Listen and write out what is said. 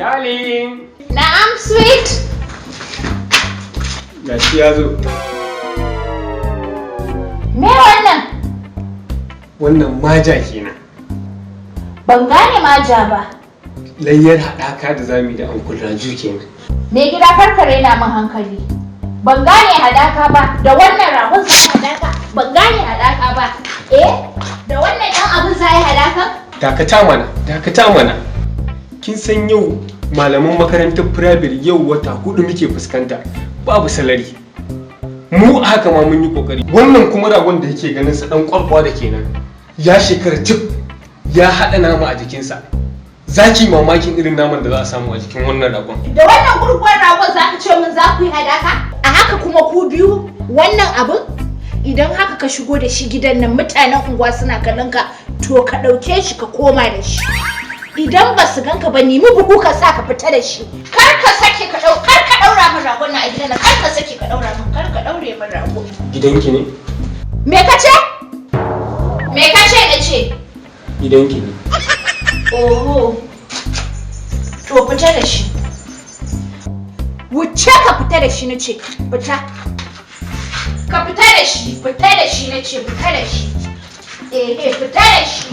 Darling! Na'am, sweet! Gashi ya zo. Me wannan? Wannan maja kenan. Ban gane maja ba. Layyar haɗaka da zamu da Uncle Raju kenan. Me gida karkare na min hankali. Ban gane haɗaka ba, da wannan ragon sai haɗaka. Ban gane haɗaka ba. Da wannan ɗan abin sai haɗaka? Dakata mana. Kin san yau malaman makarantar firamare yau wata 4 muke fuskanta babu salari. Mu haka ma mun yi kokari. Wannan kuma ragon da yake ganin sa dan kwalkwa da kenan. Ya shekara cif ya haɗa nama a jikinsa. Zaki mamakin irin naman da za a samu a jikin wannan ragon. Da wannan gurguwar ragon za ka ce min za ku yi hadaka? A haka kuma ku biyu wannan abin? Idan haka ka shigo da shi gidan nan mutanen unguwa suna kallon ka to ka ɗauke shi ka koma da shi. Idan ba su ganka ba nemi buhu ka sa ka fita da shi. Kar ka ɗaura min ragon na a gidan nan. Kar ka ɗaure min rago. Gidanki ne? Me ka ce? Na ce? Gidanki ne. Oho. To fita da shi. Wuce ka fita da shi na ce. Fita. Ka fita da shi na ce, fita da shi. Fita da shi.